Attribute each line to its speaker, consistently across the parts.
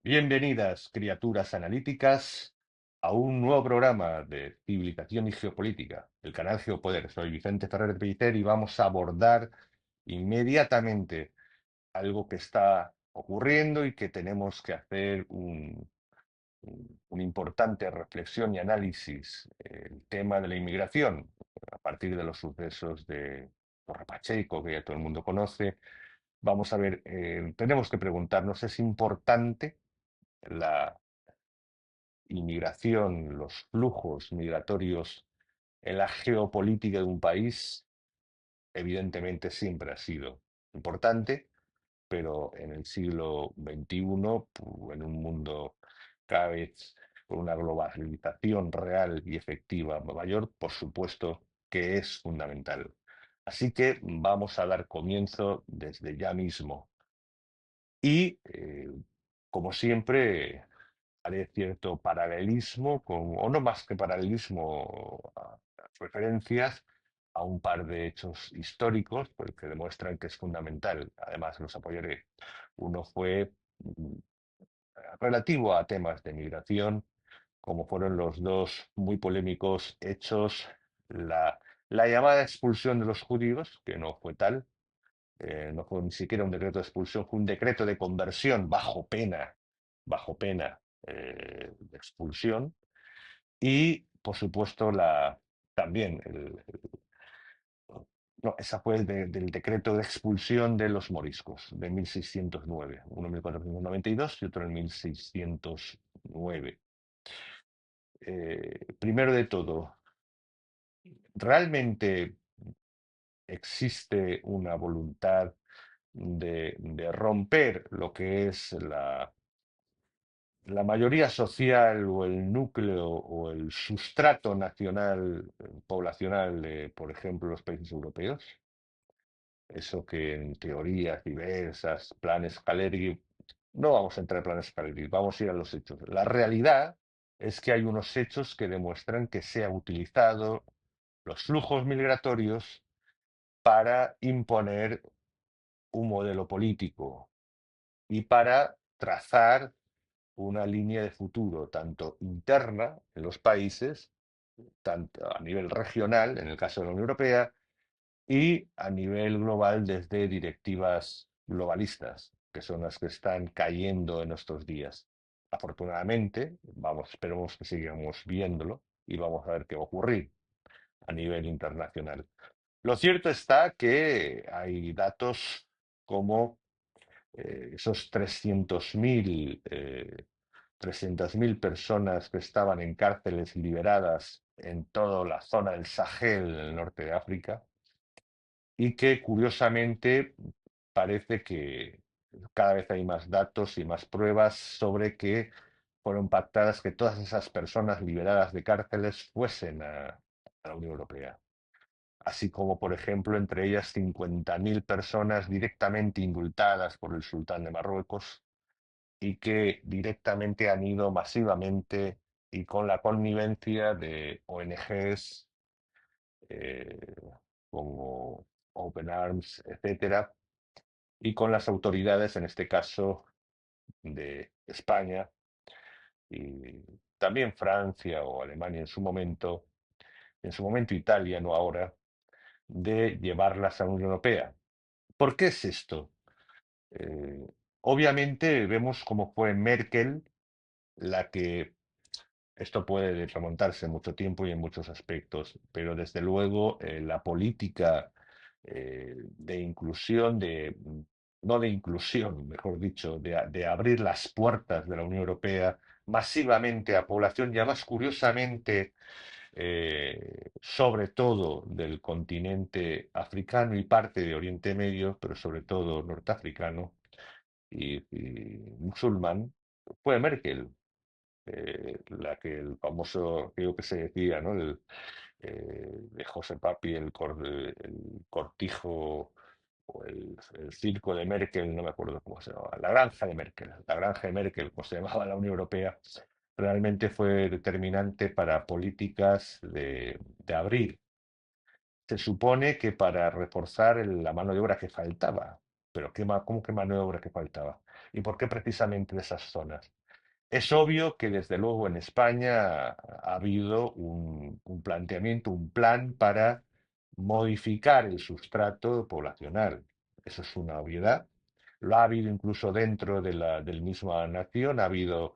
Speaker 1: Bienvenidas, criaturas analíticas, a un nuevo programa de Civilización y Geopolítica, el canal Geopoder. Soy Vicente Ferrer Pellicer y vamos a abordar inmediatamente algo que está ocurriendo y que tenemos que hacer una importante reflexión y análisis. El tema de la inmigración, a partir de los sucesos de Torre Pacheco, que ya todo el mundo conoce. Vamos a ver, tenemos que preguntarnos, ¿es importante la inmigración, los flujos migratorios en la geopolítica de un país? Evidentemente siempre ha sido importante, pero en el siglo XXI, en un mundo cada vez con una globalización real y efectiva mayor, por supuesto que es fundamental. Así que vamos a dar comienzo desde ya mismo. Y, como siempre, haré cierto paralelismo, o no más que paralelismo, referencias a un par de hechos históricos pues, que demuestran que es fundamental. Además, los apoyaré. Uno fue relativo a temas de migración, como fueron los dos muy polémicos hechos, la llamada expulsión de los judíos, que no fue tal, no fue ni siquiera un decreto de expulsión, fue un decreto de conversión bajo pena de expulsión. Y, por supuesto, también, no, esa fue del decreto de expulsión de los moriscos de 1609, uno en 1492 y otro en 1609. Primero de todo, ¿realmente existe una voluntad de romper lo que es la mayoría social o el núcleo o el sustrato nacional, poblacional de, por ejemplo, los países europeos? Eso que en teorías diversas, planes Caleri, no vamos a entrar en planes Caleri, vamos a ir a los hechos. La realidad es que hay unos hechos que demuestran que se ha utilizado los flujos migratorios para imponer un modelo político y para trazar una línea de futuro, tanto interna en los países, tanto a nivel regional, en el caso de la Unión Europea, y a nivel global desde directivas globalistas, que son las que están cayendo en estos días. Afortunadamente, esperemos que sigamos viéndolo y vamos a ver qué va a ocurrir a nivel internacional. Lo cierto está que hay datos como esos 300.000 personas que estaban en cárceles liberadas en toda la zona del Sahel, en el norte de África, y que curiosamente parece que cada vez hay más datos y más pruebas sobre que fueron pactadas que todas esas personas liberadas de cárceles fuesen a la Unión Europea. Así como, por ejemplo, entre ellas 50.000 personas directamente indultadas por el sultán de Marruecos y que directamente han ido masivamente y con la connivencia de ONGs como Open Arms, etcétera, y con las autoridades, en este caso de España y también Francia o Alemania en su momento Italia, no ahora, de llevarlas a la Unión Europea. ¿Por qué es esto? Eh, Obviamente vemos cómo fue Merkel la que, esto puede remontarse mucho tiempo y en muchos aspectos, pero desde luego la política de inclusión, no de inclusión, mejor dicho, de abrir las puertas de la Unión Europea masivamente a población, y además curiosamente, sobre todo del continente africano y parte de Oriente Medio, pero sobre todo norteafricano y musulmán, fue Merkel, la que el famoso, creo que se decía, ¿no? De José Papi, el cortijo o el circo de Merkel, no me acuerdo cómo se llamaba, la granja de Merkel, como se llamaba la Unión Europea, realmente fue determinante para políticas de abrir. Se supone que para reforzar la mano de obra que faltaba, pero ¿cómo que mano de obra que faltaba? ¿Y por qué precisamente de esas zonas? Es obvio que desde luego en España ha habido un planteamiento, un plan para modificar el sustrato poblacional. Eso es una obviedad. Lo ha habido incluso dentro de del misma nación. Ha habido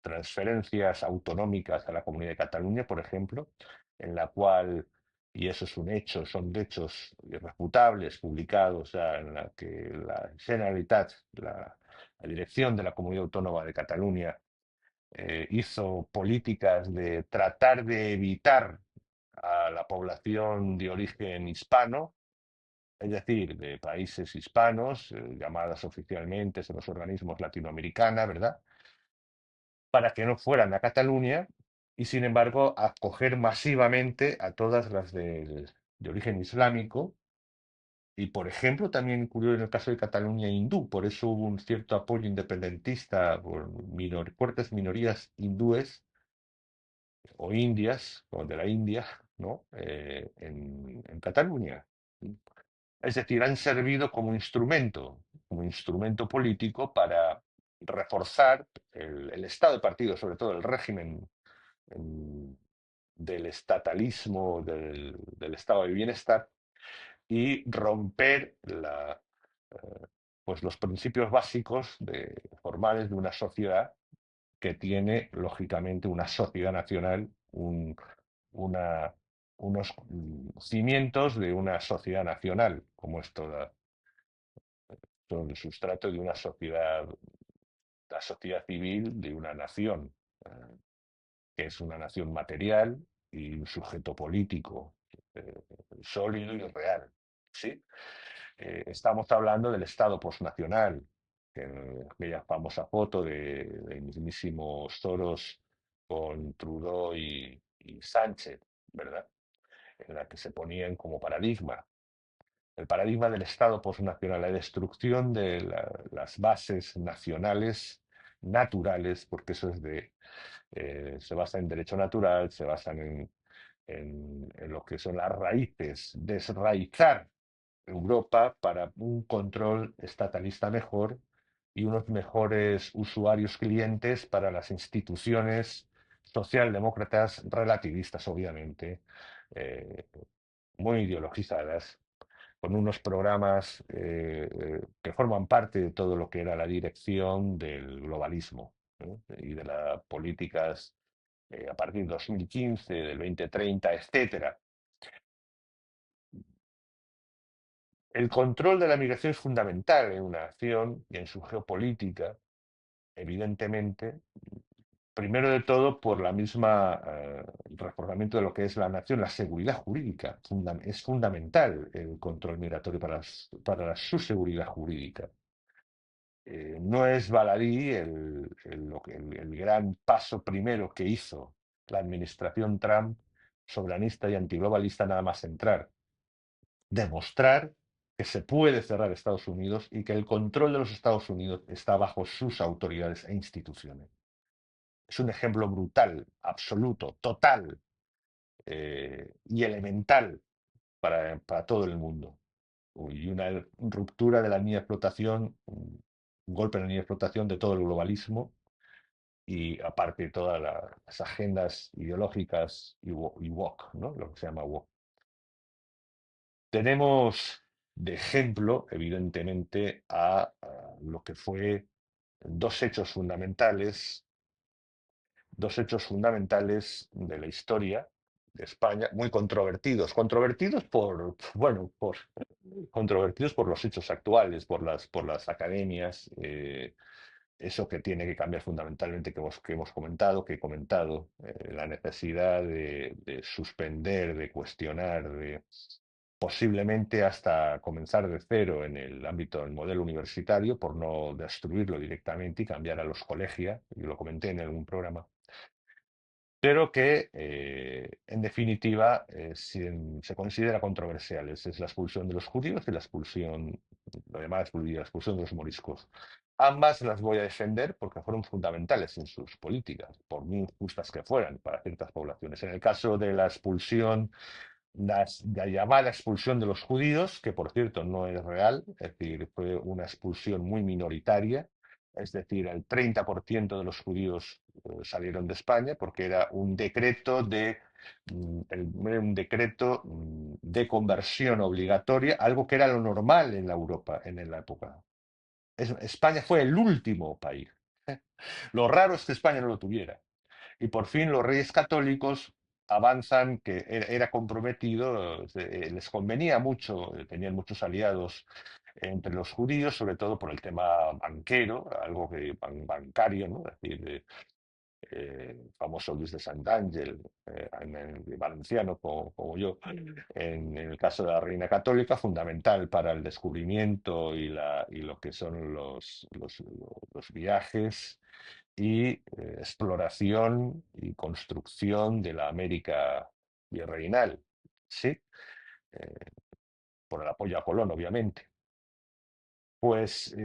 Speaker 1: transferencias autonómicas a la Comunidad de Cataluña, por ejemplo, en la cual, y eso es un hecho, son hechos irrefutables, publicados, en la que la Generalitat, la dirección de la Comunidad Autónoma de Cataluña hizo políticas de tratar de evitar a la población de origen hispano, es decir, de países hispanos, llamadas oficialmente en los organismos latinoamericanas, ¿verdad? Para que no fueran a Cataluña y, sin embargo, acoger masivamente a todas las de origen islámico y, por ejemplo, también ocurrió en el caso de Cataluña hindú, por eso hubo un cierto apoyo independentista por fuertes minorías hindúes o indias, o de la India, ¿no? En Cataluña. Es decir, han servido como instrumento político para reforzar el estado de partido, sobre todo el régimen mm, del estatalismo, del estado de bienestar, y romper pues los principios básicos formales de una sociedad que tiene, lógicamente, una sociedad nacional, una, unos cimientos de una sociedad nacional, como es todo el sustrato de una sociedad, la sociedad civil de una nación, eh, que es una nación material y un sujeto político eh, sólido y real. ¿Sí? Estamos hablando del Estado posnacional, aquella famosa foto de mismísimo Soros con Trudeau y Sánchez, ¿verdad? En la que se ponían como paradigma. El paradigma del Estado posnacional, la destrucción de las bases nacionales naturales, porque eso es se basa en derecho natural, se basan en lo que son las raíces, desraizar Europa para un control estatalista mejor y unos mejores usuarios clientes para las instituciones socialdemócratas relativistas, obviamente, eh, muy ideologizadas, con unos programas que forman parte de todo lo que era la dirección del globalismo, ¿no? Y de las políticas a partir de 2015, del 2030, etcétera. El control de la migración es fundamental en una acción y en su geopolítica, evidentemente, primero de todo por la misma reforzamiento de lo que es la nación, la seguridad jurídica. Es fundamental el control migratorio su seguridad jurídica. No es baladí el gran paso primero que hizo la administración Trump, soberanista y antiglobalista, nada más entrar. Demostrar que se puede cerrar Estados Unidos y que el control de los Estados Unidos está bajo sus autoridades e instituciones. Es un ejemplo brutal, absoluto, total y elemental para todo el mundo. Y una ruptura de la línea de flotación, un golpe en la línea de flotación de todo el globalismo y aparte todas las agendas ideológicas y woke, ¿no? Lo que se llama woke. Tenemos de ejemplo, evidentemente, a lo que fue dos hechos fundamentales, dos hechos fundamentales de la historia de España, muy controvertidos, bueno, controvertidos por los hechos actuales, por las academias, eso que tiene que cambiar fundamentalmente que hemos comentado, que he comentado, la necesidad de suspender, de cuestionar, de posiblemente hasta comenzar de cero en el ámbito del modelo universitario por no destruirlo directamente y cambiar a los colegios, yo lo comenté en algún programa, pero que en definitiva se considera controversiales. Es la expulsión de los judíos y la expulsión, lo demás, la expulsión de los moriscos. Ambas las voy a defender porque fueron fundamentales en sus políticas, por muy injustas que fueran para ciertas poblaciones. En el caso de la expulsión la llamada expulsión de los judíos, que por cierto no es real, es decir, fue una expulsión muy minoritaria, es decir, el 30% de los judíos salieron de España porque era un decreto un decreto de conversión obligatoria, algo que era lo normal en la Europa en la época. España fue el último país. Lo raro es que España no lo tuviera. Y por fin los reyes católicos avanzan, que era comprometido, les convenía mucho, tenían muchos aliados entre los judíos, sobre todo por el tema banquero, algo que bancario, ¿no? Es decir, famoso Luis de Santángel, en el valenciano como yo, en el caso de la Reina Católica, fundamental para el descubrimiento y lo que son los viajes y exploración y construcción de la América virreinal, ¿sí? Eh, por el apoyo a Colón, obviamente. Pues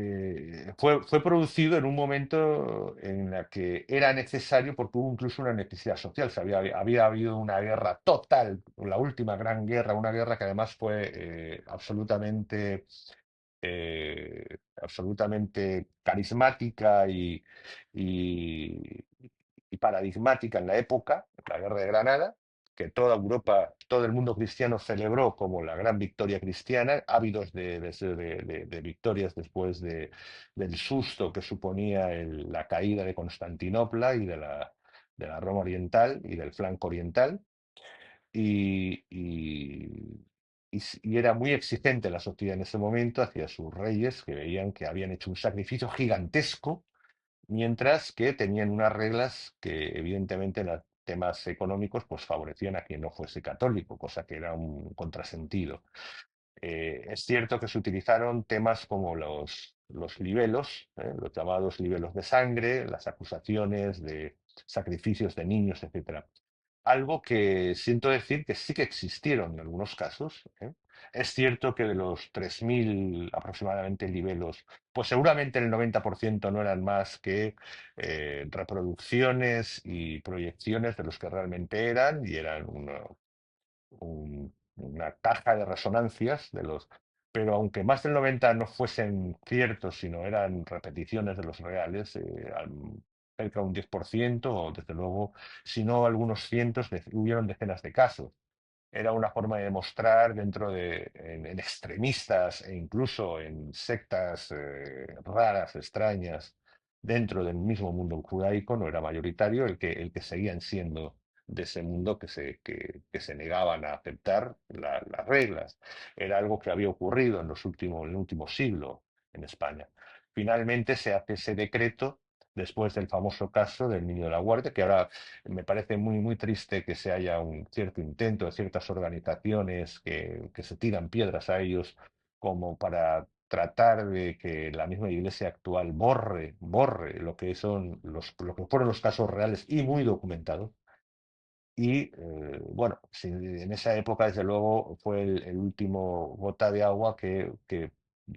Speaker 1: fue producido en un momento en el que era necesario, porque hubo incluso una necesidad social. Había habido una guerra total, la última gran guerra, una guerra que además fue absolutamente carismática y- y paradigmática en la época, la Guerra de Granada, que toda Europa, todo el mundo cristiano celebró como la gran victoria cristiana, ávidos de victorias después del susto que suponía la caída de Constantinopla y de la Roma Oriental y del flanco oriental y era muy exigente la sociedad en ese momento hacia sus reyes, que veían que habían hecho un sacrificio gigantesco, mientras que tenían unas reglas que evidentemente en los temas económicos pues favorecían a quien no fuese católico, cosa que era un contrasentido. Es cierto que se utilizaron temas como los libelos, los llamados libelos de sangre, las acusaciones de sacrificios de niños, etcétera. Algo que siento decir que sí que existieron en algunos casos, ¿eh? Es cierto que de los 3.000 aproximadamente libelos, pues seguramente el 90% no eran más que reproducciones y proyecciones de los que realmente eran, y eran una caja de resonancias pero aunque más del 90 no fuesen ciertos, sino eran repeticiones de los reales, cerca de un 10%, o desde luego, si no algunos cientos, hubieron decenas de casos. Era una forma de demostrar en extremistas e incluso en sectas raras, extrañas, dentro del mismo mundo judaico, no era mayoritario el que seguían siendo de ese mundo que se negaban a aceptar las reglas. Era algo que había ocurrido en el último siglo en España. Finalmente se hace ese decreto después del famoso caso del Niño de la Guardia, que ahora me parece muy, muy triste que se haya un cierto intento de ciertas organizaciones que se tiran piedras a ellos como para tratar de que la misma iglesia actual borre lo que fueron los casos reales y muy documentados. Y bueno, sí, en esa época, desde luego, fue el último gota de agua que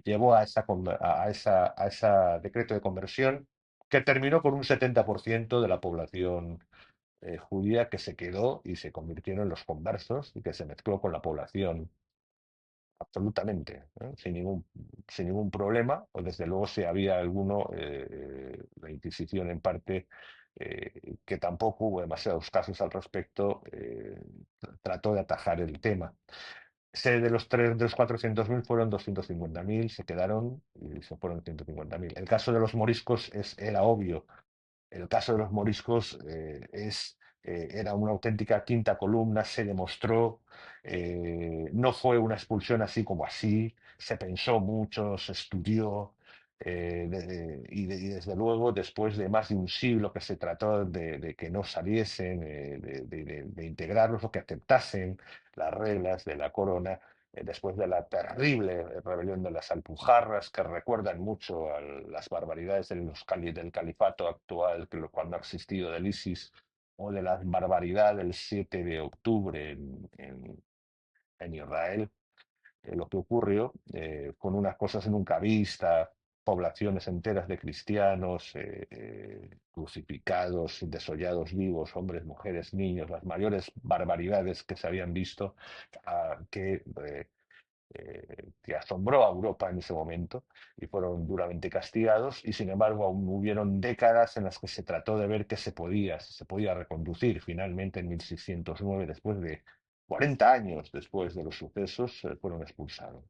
Speaker 1: llevó a esa decreto de conversión que terminó con un 70% de la población judía que se quedó y se convirtieron en los conversos y que se mezcló con la población absolutamente, ¿eh? Sin ningún problema, o desde luego si había alguno, la Inquisición en parte, que tampoco hubo demasiados casos al respecto, trató de atajar el tema. De los 400.000 fueron 250.000, se quedaron y se fueron 150.000. El caso de los moriscos era obvio. El caso de los moriscos era una auténtica quinta columna, se demostró, no fue una expulsión así como así, se pensó mucho, se estudió, y desde luego después de más de un siglo que se trató de que no saliesen, de integrarlos o que aceptasen las reglas de la corona, después de la terrible rebelión de las Alpujarras, que recuerdan mucho a las barbaridades del califato actual, cuando ha existido del ISIS, o de la barbaridad del 7 de octubre en Israel, lo que ocurrió con unas cosas nunca vistas, poblaciones enteras de cristianos crucificados, desollados vivos, hombres, mujeres, niños, las mayores barbaridades que se habían visto, que que asombró a Europa en ese momento y fueron duramente castigados y sin embargo aún hubieron décadas en las que se trató de ver qué se podía, si se podía reconducir. Finalmente en 1609, después de 40 años después de los sucesos, fueron expulsados.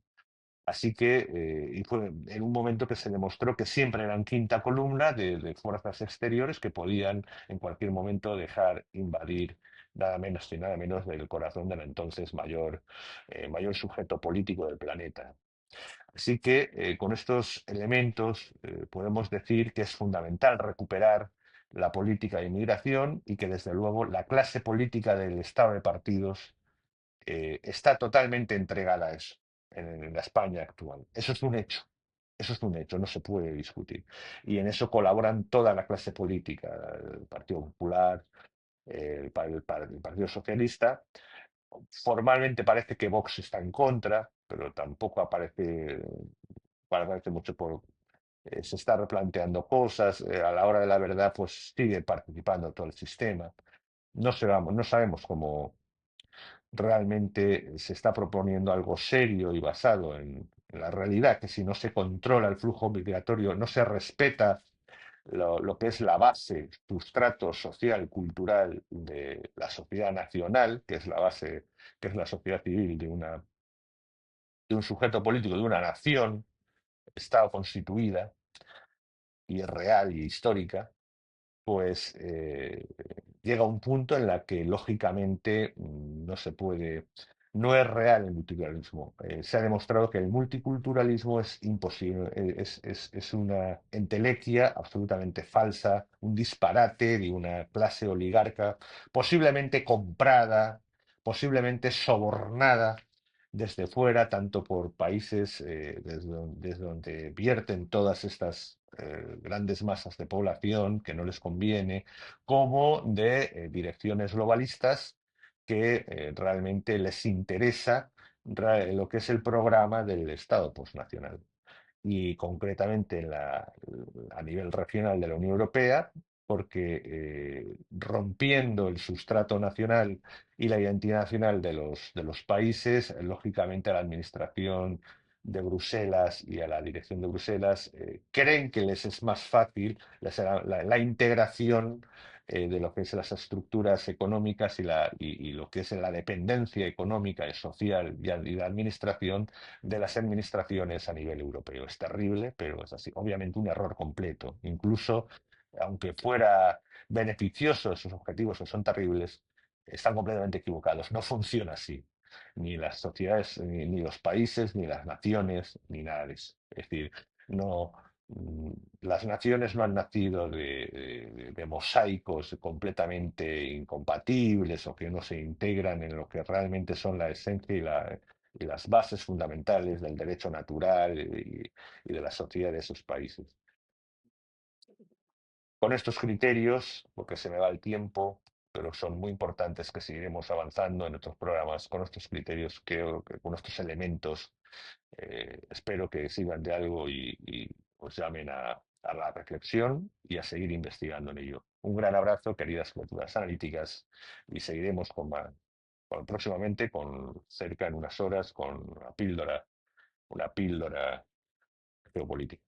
Speaker 1: Así que y fue en un momento que se demostró que siempre eran quinta columna de fuerzas exteriores que podían en cualquier momento dejar invadir nada menos y nada menos del corazón del entonces mayor sujeto político del planeta. Así que con estos elementos podemos decir que es fundamental recuperar la política de inmigración y que desde luego la clase política del Estado de partidos está totalmente entregada a eso en la España actual. Eso es un hecho. Eso es un hecho, no se puede discutir. Y en eso colaboran toda la clase política, el Partido Popular, el Partido Socialista. Formalmente parece que Vox está en contra, pero tampoco aparece mucho por... se está replanteando cosas, a la hora de la verdad pues sigue participando todo el sistema. No sabemos cómo, realmente se está proponiendo algo serio y basado en la realidad, que si no se controla el flujo migratorio, no se respeta lo que es la base, sustrato social, cultural de la sociedad nacional, que es la base, que es la sociedad civil de un sujeto político, de una nación, Estado constituida y real y histórica, pues llega un punto en la que lógicamente no se puede, no es real el multiculturalismo. Se ha demostrado que el multiculturalismo es imposible, es una entelequia absolutamente falsa, un disparate de una clase oligarca, posiblemente comprada, posiblemente sobornada desde fuera, tanto por países desde donde vierten todas estas grandes masas de población que no les conviene, como de direcciones globalistas que realmente les interesa lo que es el programa del Estado postnacional y concretamente a nivel regional de la Unión Europea, porque rompiendo el sustrato nacional y la identidad nacional de los países, lógicamente a la administración de Bruselas y a la dirección de Bruselas creen que les es más fácil la integración de lo que es las estructuras económicas y lo que es la dependencia económica y social y de administración de las administraciones a nivel europeo. Es terrible, pero es así. Obviamente un error completo. Incluso, aunque fuera beneficioso esos objetivos que son terribles, están completamente equivocados. No funciona así. Ni las sociedades, ni los países, ni las naciones, ni nada de eso. Es decir, no, mm, las naciones no han nacido de mosaicos completamente incompatibles o que no se integran en lo que realmente son la esencia y las bases fundamentales del derecho natural y de la sociedad de esos países. Con estos criterios, porque se me va el tiempo, pero son muy importantes que seguiremos avanzando en otros programas, con estos criterios, creo que con estos elementos, espero que sirvan de algo y os llamen a la reflexión y a seguir investigando en ello. Un gran abrazo, queridas criaturas analíticas, y seguiremos próximamente, cerca en unas horas, con una píldora geopolítica.